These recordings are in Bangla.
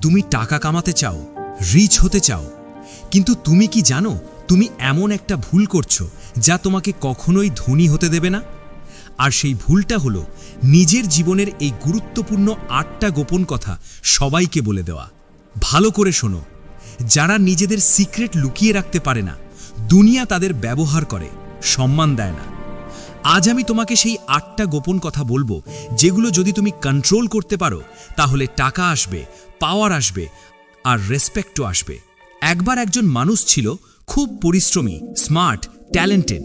তুমি টাকা কামাতে চাও, রিচ হতে চাও, কিন্তু তুমি কি জানো তুমি এমন একটা ভুল করছো যা তোমাকে কখনোই ধনী হতে দেবে না? আর সেই ভুলটা হলো নিজের জীবনের এই গুরুত্বপূর্ণ 8টা গোপন কথা সবাইকে বলে দেওয়া। ভালো করে শোনো, যারা নিজেদের সিক্রেট লুকিয়ে রাখতে পারে না, দুনিয়া তাদের ব্যবহার করে, সম্মান দেয় না। আজ আমি তোমাকে সেই 8টা গোপন কথা বলবো, যেগুলো যদি তুমি কন্ট্রোল করতে পারো তাহলে টাকা আসবে, পাওয়ার আসবে, আর রেসপেক্টও আসবে। একবার একজন মানুষ ছিল খুব পরিশ্রমী, স্মার্ট, ট্যালেন্টেড,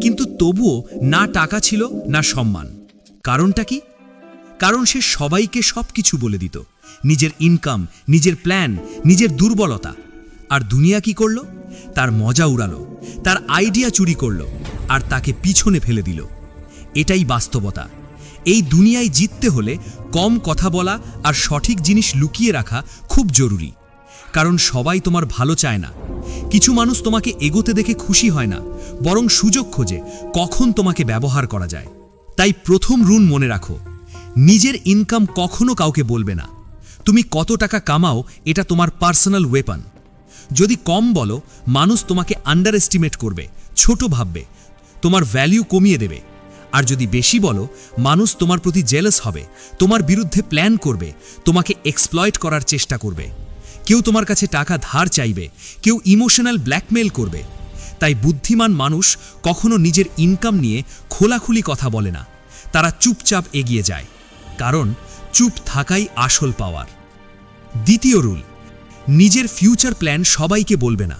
কিন্তু তবুও না টাকা ছিল না সম্মান। কারণটা কি? কারণ সে সবাইকে সবকিছু বলে দিত, নিজের ইনকাম, নিজের প্ল্যান, নিজের দুর্বলতা। আর দুনিয়া কি করলো? তার মজা উড়ালো, তার আইডিয়া চুরি করলো, আর তাকে পিছনে ফেলে দিল। এটাই বাস্তবতা। এই দুনিয়ায় জিততে হলে কম কথা বলা আর সঠিক জিনিস লুকিয়ে রাখা খুব জরুরি। কারণ সবাই তোমার ভালো চায় না। কিছু মানুষ তোমাকে এগোতে দেখে খুশি হয় না, বরং সুযোগ খোঁজে কখন তোমাকে ব্যবহার করা যায়। তাই প্রথম রুল মনে রাখো, নিজের ইনকাম কখনো কাউকে বলবে না। তুমি কত টাকা কামাও এটা তোমার পার্সোনাল ওয়েপন। যদি কম বলো, মানুষ তোমাকে আন্ডার এস্টিমেট করবে, ছোট ভাববে, তোমার ভ্যালিউ কমিয়ে দেবে। আর যদি বেশি বলো, মানুষ তোমার প্রতি জেলাস হবে, তোমার বিরুদ্ধে প্ল্যান করবে, তোমাকে এক্সপ্লয়েট করার চেষ্টা করবে। কেউ তোমার কাছে টাকা ধার চাইবে, কেউ ইমোশনাল ব্ল্যাকমেল করবে। তাই বুদ্ধিমান মানুষ কখনো নিজের ইনকাম নিয়ে খোলাখুলি কথা বলে না, তারা চুপচাপ এগিয়ে যায়। কারণ চুপ থাকাই আসল পাওয়ার। দ্বিতীয় রুল, নিজের ফিউচার প্ল্যান সবাইকে বলবে না।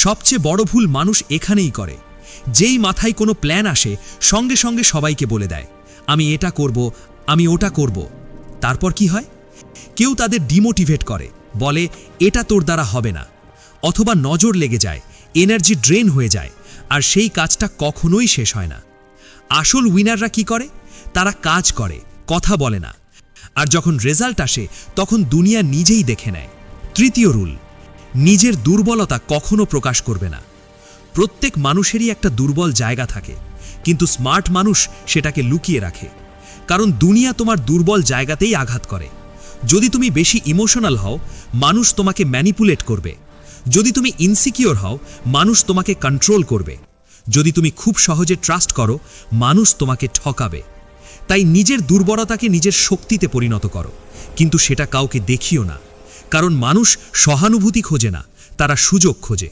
সবচেয়ে বড় ভুল মানুষ এখানেই করে। যেই মাথায় কোনো প্ল্যান আসে, সঙ্গে সঙ্গে সবাইকে বলে দেয়, আমি এটা করব, আমি ওটা করব। তারপর কি হয়? কেউ তাদের ডিমোটিভেট করে, বলে এটা তোর দ্বারা হবে না, অথবা নজর লেগে যায়, এনার্জি ড্রেন হয়ে যায়, আর সেই কাজটা কখনোই শেষ হয় না। আসল উইনাররা কি করে? তারা কাজ করে, কথা বলে না। আর যখন রেজাল্ট আসে তখন দুনিয়া নিজেই দেখে নেয়। তৃতীয় রুল, নিজের দুর্বলতা কখনো প্রকাশ করবে না। প্রত্যেক মানুষেরই একটা দুর্বল জায়গা থাকে, কিন্তু স্মার্ট মানুষ সেটাকে লুকিয়ে রাখে। কারণ দুনিয়া তোমার দুর্বল জায়গাতেই আঘাত করে। যদি তুমি বেশি ইমোশনাল হও, মানুষ তোমাকে ম্যানিপুলেট করবে। যদি তুমি ইনসিকিওর হও, মানুষ তোমাকে কন্ট্রোল করবে। যদি তুমি খুব সহজে ট্রাস্ট করো, মানুষ তোমাকে ঠকাবে। তাই নিজের দুর্বলতাকে নিজের শক্তিতে পরিণত করো, কিন্তু সেটা কাউকে দেখিও না। কারণ মানুষ সহানুভূতি খোঁজে না, তারা সুযোগ খোঁজে।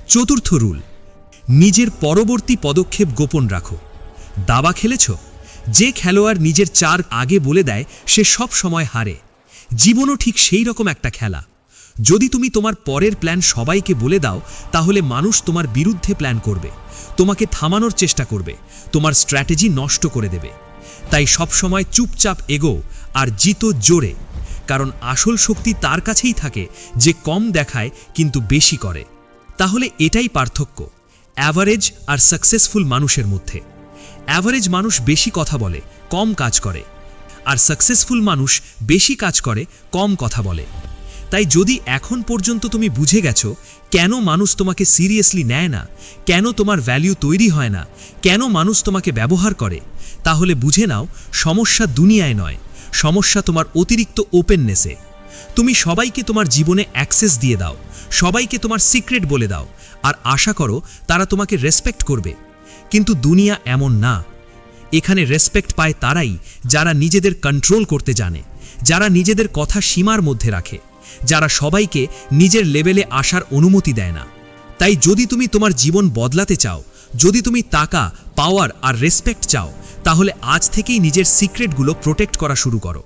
চতুর্থ রুল, নিজের পরবর্তী পদক্ষেপ গোপন রাখো। দাবা খেলেছ? যে খেলোয়াড় নিজের চার আগে বলে দেয় সে সব সময় হারে। জীবনও ঠিক সেই রকম একটা খেলা। যদি তুমি তোমার পরের প্ল্যান সবাইকে বলে দাও, তাহলে মানুষ তোমার বিরুদ্ধে প্ল্যান করবে, তোমাকে থামানোর চেষ্টা করবে, তোমার স্ট্র্যাটেজি নষ্ট করে দেবে। তাই সবসময় চুপচাপ এগো আর জিতো জোরে। কারণ আসল শক্তি তার কাছেই থাকে যে কম দেখায় কিন্তু বেশি করে। তাহলে এটাই পার্থক্য অ্যাভারেজ আর সাকসেসফুল মানুষের মধ্যে। অ্যাভারেজ মানুষ বেশি কথা বলে, কম কাজ করে, আর সাকসেসফুল মানুষ বেশি কাজ করে, কম কথা বলে। তাই যদি এখন পর্যন্ত তুমি বুঝে গেছো কেন মানুষ তোমাকে সিরিয়াসলি নেয় না, কেন তোমার ভ্যালিউ তৈরি হয় না, কেন মানুষ তোমাকে ব্যবহার করে, তাহলে বুঝে নাও সমস্যা দুনিয়ায় নয়, সমস্যা তোমার অতিরিক্ত ওপেননেসে। তুমি সবাইকে তোমার জীবনে অ্যাক্সেস দিয়ে দাও, সবাইকে তোমার সিক্রেট বলে দাও, আর আশা করো তারা তোমাকে রেসপেক্ট করবে। কিন্তু দুনিয়া এমন না। এখানে রেসপেক্ট পায় তারাই যারা নিজেদের কন্ট্রোল করতে জানে, যারা নিজেদের কথা সীমার মধ্যে রাখে, যারা সবাইকে নিজের লেভেলে আসার অনুমতি দেয় না। তাই যদি তুমি তোমার জীবন বদলাতে চাও, যদি তুমি টাকা, পাওয়ার আর রেসপেক্ট চাও, তাহলে আজ থেকেই নিজের সিক্রেটগুলো প্রোটেক্ট করা শুরু করো।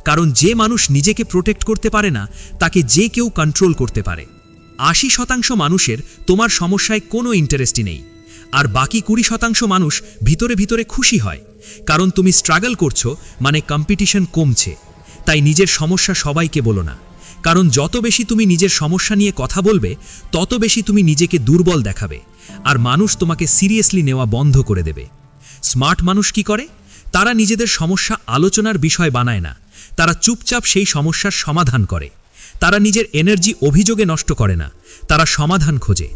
কারণ যে মানুষ নিজেকে প্রোটেক্ট করতে পারে না, তাকে যে কেউ কন্ট্রোল করতে পারে। 80% মানুষের তোমার সমস্যায় কোনো ইন্টারেস্টই নেই, আর বাকি 20% মানুষ ভিতরে ভিতরে খুশি হয়। কারণ তুমি স্ট্রাগল করছো, মানে কম্পিটিশন কমছে। তাই নিজের সমস্যা সবাইকে বলো না। কারণ যত বেশি তুমি নিজের সমস্যা নিয়ে কথা বলবে, তত বেশি তুমি নিজেকে দুর্বল দেখাবে, আর মানুষ তোমাকে সিরিয়াসলি নেওয়া বন্ধ করে দেবে। স্মার্ট মানুষ কি করে? তারা নিজেদের সমস্যা আলোচনার বিষয় বানায় না, তারা চুপচাপ সেই সমস্যার সমাধান করে। তারা নিজের এনার্জি অভিযোগে নষ্ট করে না, তারা সমাধান খোঁজে।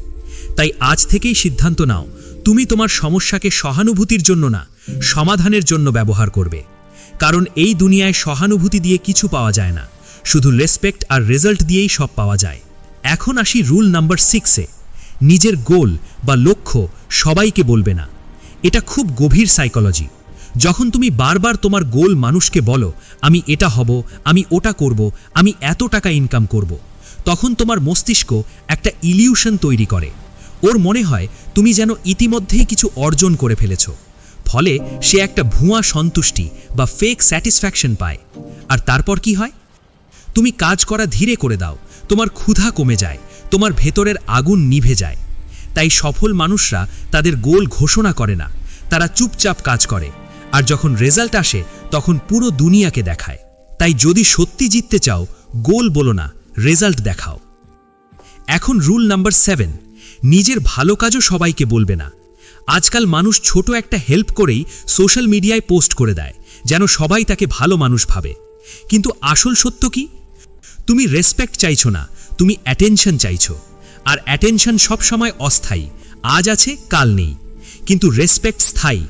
তাই আজ থেকেই সিদ্ধান্ত নাও, তুমি তোমার সমস্যাকে সহানুভূতির জন্য না, সমাধানের জন্য ব্যবহার করবে। কারণ এই দুনিয়ায় সহানুভূতি দিয়ে কিছু পাওয়া যায় না, শুধু রেসপেক্ট আর রেজাল্ট দিয়েই সব পাওয়া যায়। এখন আসি রুল নাম্বার 6-এ। নিজের গোল বা লক্ষ্য সবাইকে বলবে না। এটা খুব গভীর সাইকোলজি। যখন তুমি বারবার তোমার গোল মানুষকে বলো, আমি এটা হব, আমি ওটা করব, আমি এত টাকা ইনকাম করব, তখন তোমার মস্তিষ্ক একটা ইলিউশন তৈরি করে। ওর মনে হয় তুমি যেন ইতিমধ্যেই কিছু অর্জন করে ফেলেছ। ফলে সে একটা ভুয়া সন্তুষ্টি বা ফেক স্যাটিসফ্যাকশন পায়। আর তারপর কি হয়? তুমি কাজ করা ধীরে করে দাও, তোমার ক্ষুধা কমে যায়, তোমার ভেতরের আগুন নিভে যায়। তাই সফল মানুষরা তাদের গোল ঘোষণা করে না, তারা চুপচাপ কাজ করে। আর যখন রেজাল্ট আসে তখন পুরো দুনিয়াকে দেখায়। তাই যদি সত্যি জিততে চাও, গোল বলো না, রেজাল্ট দেখাও। এখন রুল নাম্বার 7, নিজের ভালো কাজও সবাইকে বলবে না। আজকাল মানুষ ছোট একটা হেল্প করেই সোশ্যাল মিডিয়ায় পোস্ট করে দেয়, যেন সবাই তাকে ভালো মানুষ ভাবে। কিন্তু আসল সত্য কি? তুমি রেসপেক্ট চাইছো না, তুমি অ্যাটেনশন চাইছো। আর অ্যাটেনশন সবসময় অস্থায়ী, আজ আছে কাল নেই। কিন্তু রেসপেক্ট স্থায়ী।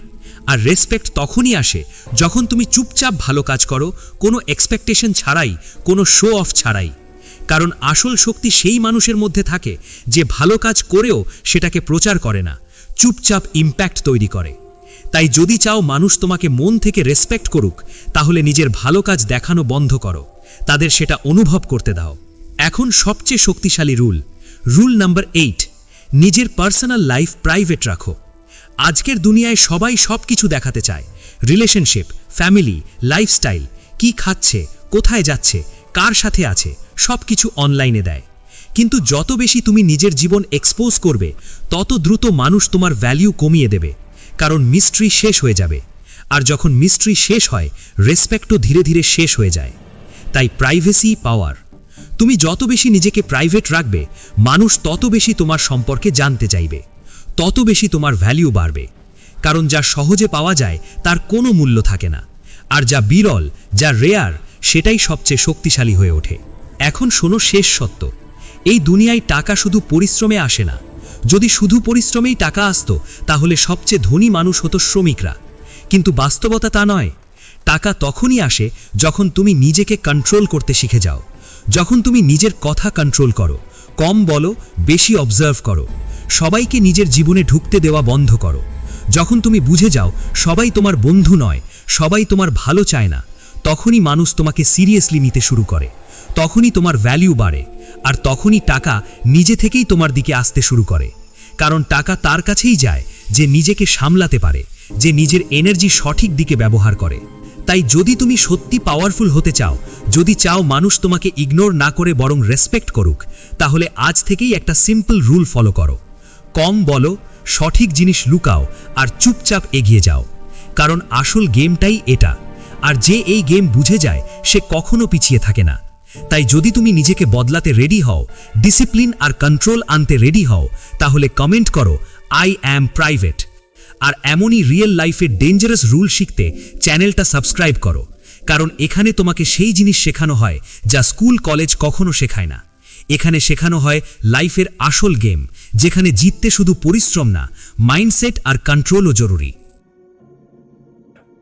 আর রেসপেক্ট তখনই আসে যখন তুমি চুপচাপ ভালো কাজ করো, কোনো এক্সপেকটেশন ছাড়াই, কোনো শো অফ ছাড়াই। কারণ আসল শক্তি সেই মানুষের মধ্যে থাকে যে ভালো কাজ করেও সেটাকে প্রচার করে না, চুপচাপ ইম্প্যাক্ট তৈরি করে। তাই যদি চাও মানুষ তোমাকে মন থেকে রেসপেক্ট করুক, তাহলে নিজের ভালো কাজ দেখানো বন্ধ করো, তাদের সেটা অনুভব করতে দাও। এখন সবচেয়ে শক্তিশালী রুল নাম্বার 8, নিজের পার্সোনাল লাইফ প্রাইভেট রাখো। আজকের দুনিয়ায় সবাই সব কিছু দেখাতে চায়, রিলেশনশিপ, ফ্যামিলি, লাইফস্টাইল, কি খাচ্ছে, কোথায় যাচ্ছে, কার সাথে আছে, সব কিছু অনলাইনে দেয়। কিন্তু যত বেশি তুমি নিজের জীবন এক্সপোজ করবে, তত দ্রুত মানুষ তোমার ভ্যালু কমিয়ে দেবে। কারণ মিস্ট্রি শেষ হয়ে যাবে। আর যখন মিস্ট্রি শেষ হয়, রেসপেক্টও ধীরে ধীরে শেষ হয়ে যায়। তাই প্রাইভেসি পাওয়ার। তুমি যত বেশি নিজেকে প্রাইভেট রাখবে, মানুষ তত বেশি তোমার সম্পর্কে জানতে চাইবে, তত বেশি তোমার ভ্যালু বাড়বে। কারণ যা সহজে পাওয়া যায় তার কোনো মূল্য থাকে না। আর যা বিরল, যা রেয়ার, সেটাই সবচেয়ে শক্তিশালী হয়ে ওঠে। এখন শোনো শেষ সত্য। এই দুনিয়ায় টাকা শুধু পরিশ্রমে আসে না। যদি শুধু পরিশ্রমেই টাকা আসতো, তাহলে সবচেয়ে ধনী মানুষ হতো শ্রমিকরা। কিন্তু বাস্তবতা তা নয়। টাকা তখনই আসে যখন তুমি নিজেকে কন্ট্রোল করতে শিখে যাও, যখন তুমি নিজের কথা কন্ট্রোল করো, কম বলো, বেশি অবজার্ভ করো, সবাইকে নিজের জীবনে ঢুকতে দেওয়া বন্ধ করো। যখন তুমি বুঝে যাও সবাই তোমার বন্ধু নয়, সবাই তোমার ভালো চায় না, তখনই মানুষ তোমাকে সিরিয়াসলি নিতে শুরু করে, তখনই তোমার ভ্যালু বাড়ে। আর তখনই টাকা নিজে থেকেই তোমার দিকে আসতে শুরু করে। কারণ টাকা তার কাছেই যায় যে নিজেকে সামলাতে পারে, যে নিজের এনার্জি সঠিক দিকে ব্যবহার করে। তাই যদি তুমি সত্যি পাওয়ারফুল হতে চাও, যদি চাও মানুষ তোমাকে ইগনোর না করে বরং রেসপেক্ট করুক, তাহলে আজ থেকেই একটা সিম্পল রুল ফলো করো। কম বলো, সঠিক জিনিস লুকাও, আর চুপচাপ এগিয়ে যাও। কারণ আসল গেমটাই এটা। আর যে এই গেম বুঝে যায় সে কখনো পিছিয়ে থাকে না। তাই যদি তুমি নিজেকে বদলাতে রেডি হও, ডিসিপ্লিন আর কন্ট্রোল আনতে রেডি হও, তাহলে কমেন্ট করো আই অ্যাম প্রাইভেট। আর এমনই রিয়েল লাইফের ডেঞ্জারাস রুল শিখতে চ্যানেলটা সাবস্ক্রাইব করো। কারণ এখানে তোমাকে সেই জিনিস শেখানো হয় যা স্কুল কলেজ কখনো শেখায় না। এখানে শেখানো হয় লাইফের আসল গেম, যেখানে জিততে শুধু পরিশ্রম না, মাইন্ডসেট আর কন্ট্রোলও জরুরি।